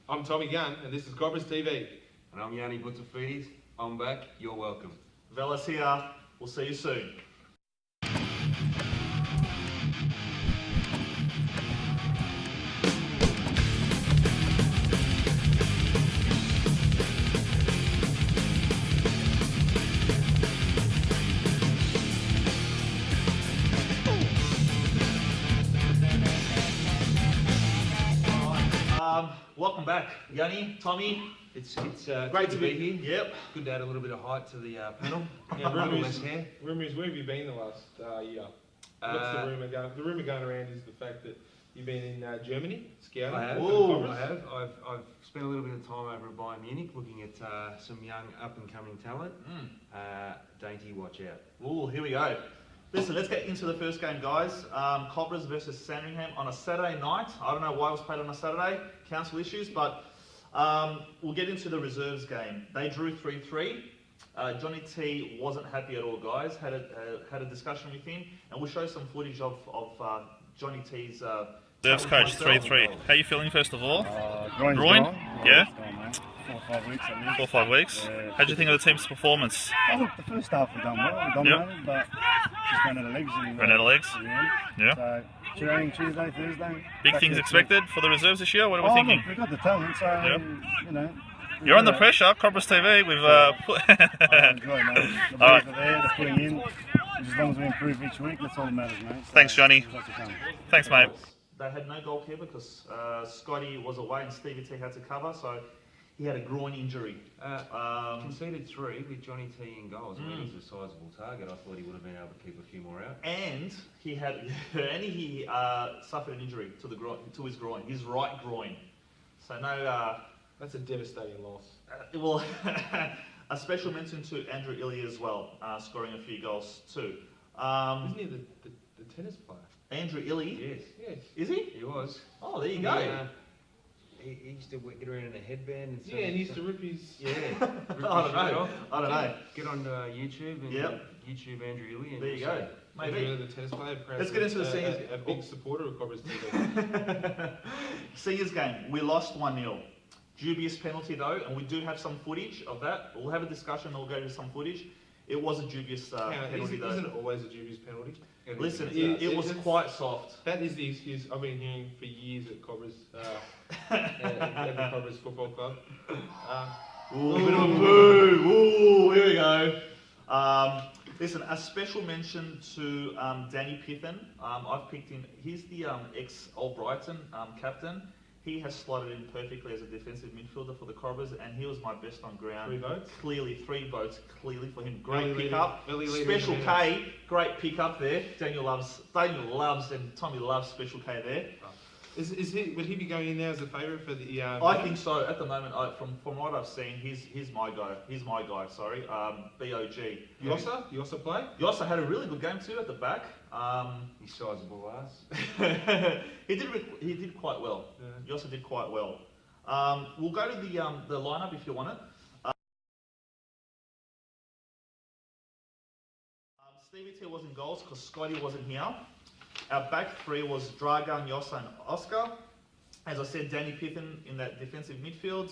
I'm Tommy Gunn, and this is CobrasTV. And I'm Yanni Butterfeeds. I'm back. You're welcome. Velas here. We'll see you soon. Welcome back, Yanni, Tommy. It's Great to be here. Yep. Good to add a little bit of height to the panel. Yeah, Less hair. rumours, where have you been the last year? What's the rumour going? The rumour going around is the fact that you've been in Germany scouting. I have. for the I Cobras. have. I've spent a little bit of time over at Bayern Munich looking at some young up-and-coming talent. Dainty, watch out. Ooh, here we go. Listen, let's get into the first game, guys. Cobras versus Sandringham on a Saturday night. I don't know why it was played on a Saturday, council issues, but we'll get into the reserves game. They drew 3-3. Johnny T wasn't happy at all, guys. Had a discussion with him, and we'll show some footage of Johnny T's. Reserves coach 3-3. How are you feeling first of all? Groin? Yeah. It's gone, mate. 4 or 5 weeks at least. 4 or 5 weeks. Yeah. How do you think of the team's performance? Oh, look, the first half we done well, we dominated, but just ran out of legs. Ran out of legs? Yeah. So, training Tuesday, Thursday. Big things expected for the reserves this year? What are we thinking? Look, we've got the talent, so, Yep. you know. You're under pressure, CobrasTV. We've I enjoy it, mate. The boys Alright. are there, they're putting in. As long as we improve each week, that's all that matters, mate. So, Thanks, Johnny. results will come. Thanks, mate. They had no goalkeeper because Scotty was away and Stevie T had to cover, so he had a groin injury. Conceded 3 with Johnny T in goals. I mean, he's a sizable target. I thought he would have been able to keep a few more out. And he suffered an injury to his groin, his right groin. So no. That's a devastating loss. Well, a special mention to Andrew Illy as well, scoring a few goals too. Isn't he the tennis player? Andrew Illy? Yes. Yes. Is he? He was. Oh, there you go. He used to get around in a headband. And Yeah, and he used to rip his... Yeah. I don't know. Get on YouTube and YouTube Andrew Illy. And There you go. Maybe. The tennis player. Let's get into the seniors. A big supporter of CobrasTV. Seniors game, we lost 1-0. Dubious penalty though, and we do have some footage of that. We'll have a discussion and we'll go to some footage. It was a dubious penalty though. Isn't it always a dubious penalty? Listen, it was quite soft. That is the excuse I've been hearing for years at Cobras, at the Cobras Football Club. Ooh, a bit of a boo. Ooh, here we go. Listen, a special mention to Danny Pithen. I've picked him. He's the ex-Old Brighton captain. He has slotted in perfectly as a defensive midfielder for the Cobras, and he was my best on ground. 3 votes? Clearly, 3 votes clearly for him. Great Early pick-up. leader Special in the K, great pick-up there. Daniel loves, and Tommy loves Special K there. Would he be going in now as a favourite for the? I think so. At the moment, from what I've seen, he's my guy. He's my guy. Sorry, BOG. Yossa play? Yossa had a really good game too at the back. He's sizable ass. He did quite well. Yeah. Yossa did quite well. We'll go to the lineup if you want it. Stevie T was in goals because Scotty wasn't here. Our back 3 was Dragan, Yossa and Oscar. As I said, Danny Pithen in that defensive midfield.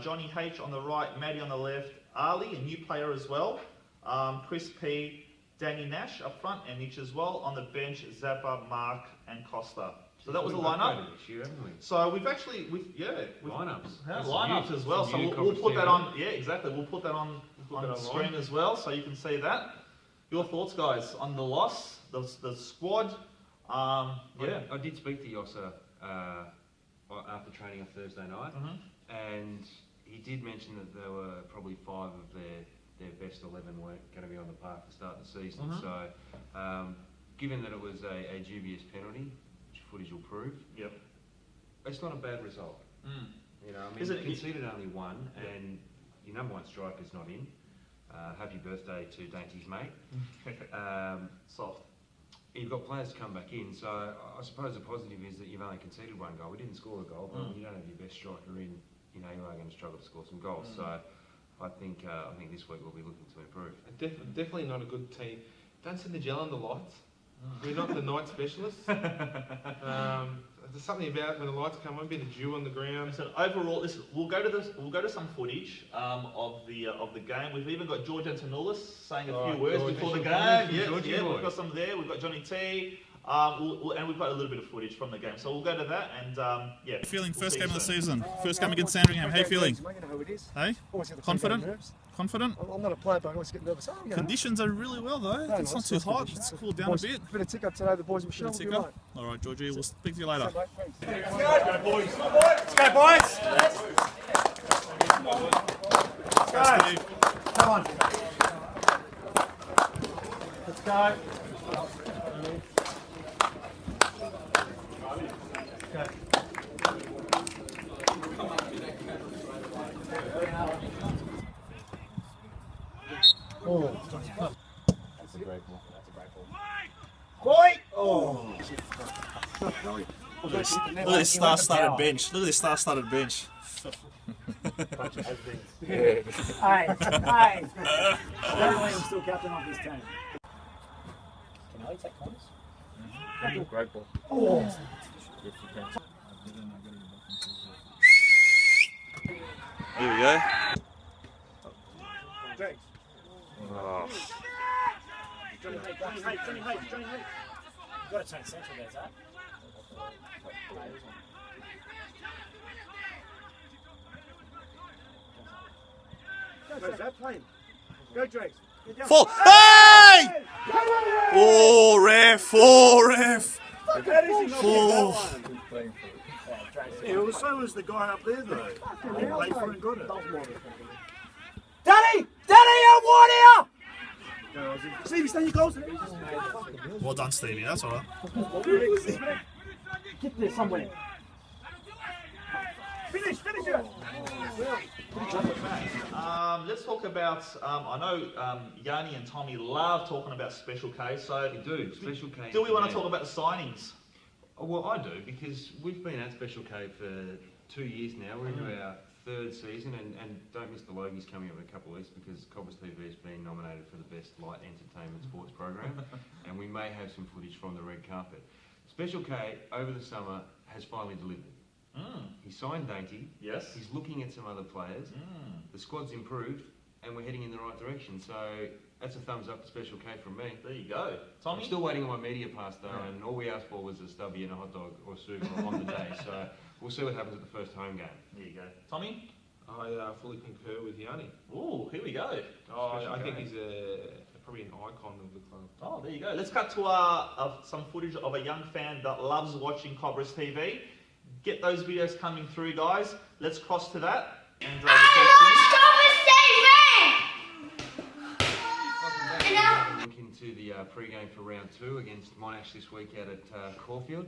Johnny H on the right, Maddie on the left, Ali, a new player as well. Chris P, Danny Nash up front and Niche as well. On the bench, Zappa, Mark and Costa. So that was the lineup. This year, haven't we? So we've Lineups. Lineups as well. So we'll put that on. Yeah, exactly. We'll put that on the screen as well, so you can see that. Your thoughts, guys, on the loss, the squad? I did speak to Yossa after training on Thursday night, and he did mention that there were probably 5 of their best 11 weren't going to be on the park to start the season. So, given that it was a dubious penalty, which footage will prove, it's not a bad result. You know, I mean, you conceded only 1, and your number 1 striker's not in. Happy birthday to Dainty's mate. Soft. You've got players to come back in, so I suppose the positive is that you've only conceded 1 goal. We didn't score a goal, but when you don't have your best striker in, you know you are going to struggle to score some goals. So I think this week we'll be looking to improve. Definitely not a good team. Don't send the gel on the lights. We're not the night specialists. there's something about when the lights come on, a bit of dew on the ground. So overall, listen, we'll go to some footage of the game. We've even got George Antonoulis saying a few words George, before the George, game. George, Yeah, boy. we've got some there. We've got Johnny T. And we've got a little bit of footage from the game. So we'll go to that and yeah. Feeling we'll first see game you of the soon. season. First game against Sandringham. How you feeling? Mate, you know who it is. Hey? Always get the Confident? nerves. Confident? I'm not a player, but I always get nervous. Oh, you know. Conditions are really well though. No, It's not it's too nice hot. conditions. It's cooled down a Boys, bit. Bit of tick up today. The boys will show. Bit of ticker. All right, Georgie. We'll speak to you later. Let's go, boys. Steve. Come on. Let's go. Oh. That's a great ball. Boy! Oh! Look at this star-studded bench. Look at this star-studded bench. Hey, hey. I'm still captain of this team. Can I take corners? Great ball. Oh. Here we go. James. Oh. Johnny Hayes. You've got to turn central there, Zach. Go, Zach, play him. Go, Drakes. Full. Hey! Oh, ref. Oh, ref. Oh. Yeah, well, so was the guy up there, though. He played for it and got it. Daddy, I want here! Stevie, stay your goals. Well done, Stevie. That's all right. Get there somewhere. Finish it. Let's talk about. I know Yanni and Tommy love talking about Special K. So We do, Special K. do we want to yeah. talk about the signings? Oh, well, I do, because we've been at Special K for 2 years now. We're into our third season, and don't miss the Logies coming up in a couple of weeks, because CobrasTV has been nominated for the best light entertainment sports program, and we may have some footage from the red carpet. Special K, over the summer, has finally delivered. He signed Dainty. Yes. He's looking at some other players. The squad's improved, and we're heading in the right direction. So that's a thumbs up to Special K from me. There you go, I'm Tommy. still waiting on my media pass though, and all we asked for was a stubby and a hot dog or soup on the day. So we'll see what happens at the first home game. There you go, Tommy. I fully concur with Yanni. Oh, here we go. I think he's probably an icon of the club. Oh, there you go. Let's cut to some footage of a young fan that loves watching CobrasTV. Get those videos coming through, guys. Let's cross to that. And Look into the pre-game for round 2 against Monash this week out at Caulfield.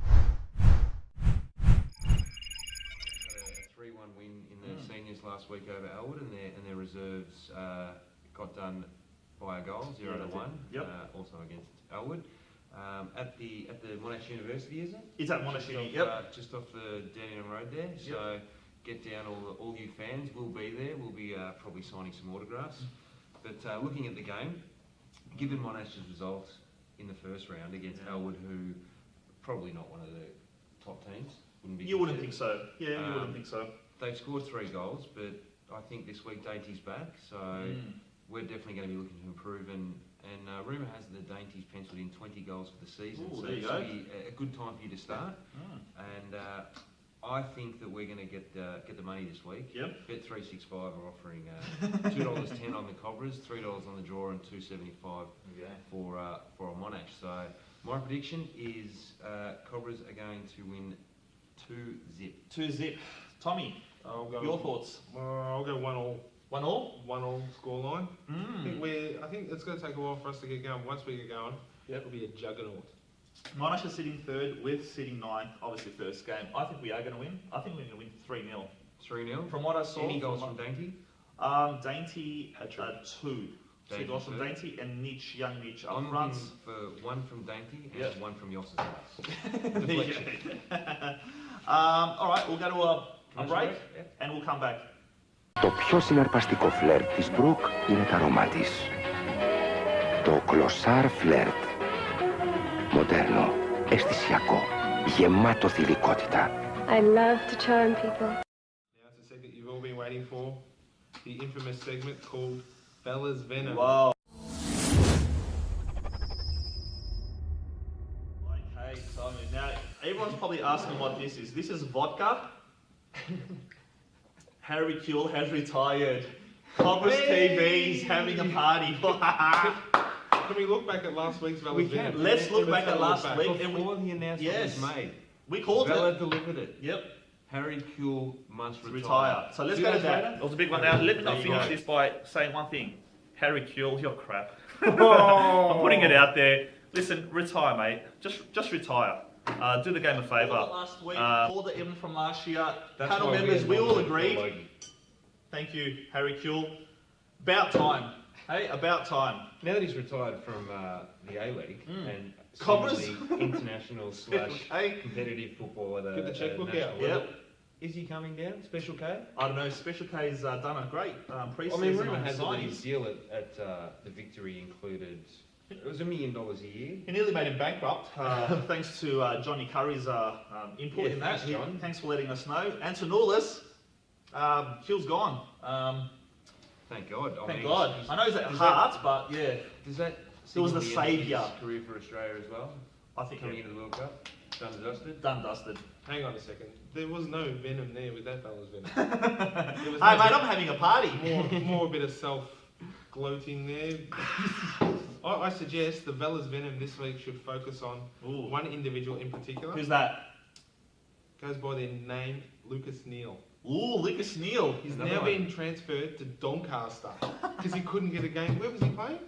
A 3-1 win in the seniors last week over Elwood, and their reserves got done by a goal, 0-1. Yep. Also against Elwood. At the Monash University, is it? It's at Monash Uni, yep. Just off the Dandenong Road there. So get down, all you fans will be there. We'll be probably signing some autographs. But looking at the game, given Monash's results in the first round against Elwood, who probably not one of the top teams, You wouldn't think so. Yeah, you wouldn't think so. They've scored 3 goals, but I think this week Dainty's back, so we're definitely going to be looking to improve. And rumour has that Dainty's penciled in 20 goals for the season, Ooh, so there you this go. will be a good time for you to start. And I think that we're going to get the money this week. Yep. Bet365 are offering $2.10 on the Cobras, $3 on the draw, and $2.75 for a Monash. So my prediction is Cobras are going to win 2-0. 2-0. Tommy, your thoughts? I'll go 1-1. 1-1? 1-1 scoreline. I think it's going to take a while for us to get going. Once we get going, it'll be a juggernaut. Monash is sitting 3rd, we're sitting 9th, obviously first game. I think we are going to win. I think we're going to win 3-0. 3-0. From what I saw. Any goals from Dainty? Dainty at 2. 2 goals from Dainty and young Mitch up I'm front. looking for 1 from Dainty and 1 from Yoss's house. There you go. Alright, we'll go to a break and we'll come back. Το πιο συναρπαστικό φλερτ της Μπρουκ είναι τα αρώμα της. Το κλωσάρ φλερτ. Μοντέρνο, αισθησιακό, γεμάτο θηλυκότητα. I love to charm people. Now it's a segment you've all been waiting for. The infamous segment called Bella's Venom. Wow. Okay, Simon. Now, everyone's probably asking what this is. This is vodka. Harry Kuehl has retired. CobrasTV is having a party. Can we look back at last week's Bella's We Venom? can. Let's look back at last week. Before the announcement Yes. was made, We called Bella it. delivered it. Yep. Harry Kuehl must Retire. So let's 2 go to days that. later? That was a big one. Now, let me not There you finish go. this by saying one thing. Harry Kuehl, you're crap. Oh. I'm putting it out there. Listen, retire, mate. Just retire. Do the game a favour. Last week, all the Evan from last year. That's Panel why members, we all nominated agreed. Logie. Thank you, Harry Kuehl. About time. Hey, about time. Now that he's retired from the A-League and Cobras. seemingly international / Hey. competitive football at a Get the checkbook national out. level, Yep. is he coming down? Special K? I don't know, Special K's done a great I pre-season mean, rumour on has it that his signings. deal at the Victory included, it was $1 million a year. He nearly made him bankrupt, thanks to Johnny Curry's input Yeah, in that. thanks, John. Thanks for letting us know. And to Nulis, Kuehl's gone. Thank God. Thank God. I know he's at does heart, but yeah, Does that He was signal the end of his saviour. career for Australia as well? I think Coming into the World Cup? Done and dusted? done dusted. Hang on a second. There was no venom there with that Bella's Venom. Hey mate, I'm having a party. More a bit of self-gloating there. I suggest the Bella's Venom this week should focus on Ooh. one individual in particular. Who's that? Goes by the name Lucas Neal. Ooh, Lucas Neal. He's Another now one. been transferred to Doncaster because he couldn't get a game. Where was he playing?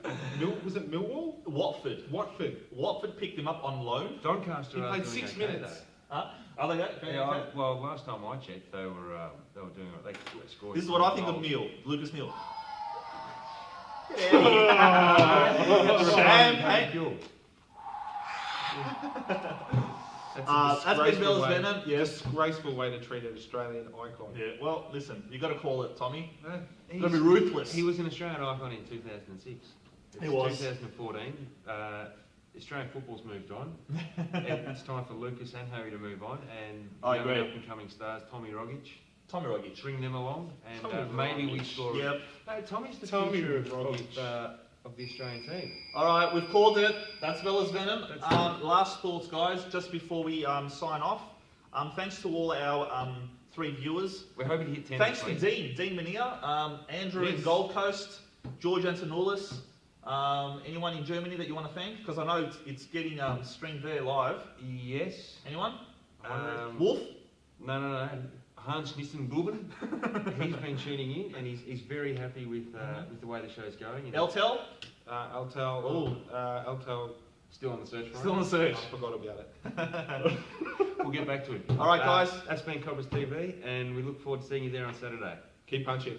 Was it Millwall? Watford. Watford. Picked him up on loan. Doncaster He are played doing 6 okay, minutes. Huh? Are they going? though. Yeah, well, last time I checked, they were doing it. They scored. This is what I think of 3 Neal. Lucas Neal. goals. Champagne. Kuehl. That's That's been Bella's way, Venom. Yes. disgraceful way to treat an Australian icon. Yeah. Well, listen. You got to call it, Tommy. He's- Got to be ruthless. He was an Australian icon in 2006. He was. 2014. Australian football's moved on. It's time for Lucas and Harry to move on, and I young agree. up-and-coming stars, Tommy Rogic, Tommy Rogic. bring them along, and Tommy maybe we Rogic. score. Yep. No, Tommy's the Tommy future Rogic. of the Australian team. All right, we've called it. That's Bella's Venom. That's Last thoughts, guys, just before we sign off. Thanks to all our 3 viewers. We're hoping to hit 10. Thanks to this week. Dean Mania, Andrew in Yes. Gold Coast, George Antonoulis. Anyone in Germany that you want to thank? Because I know it's getting streamed there live. Yes. Anyone? Wolf? Wolf? No. Hans Nissen-Gulben. He's been tuning in, and he's very happy with the way the show's going. And Eltel? Altel. Ooh. Altel. Still on the search for Still on him. the search. I forgot about it. We'll get back to him. All right, guys. That's been CobrasTV, and we look forward to seeing you there on Saturday. Keep punching.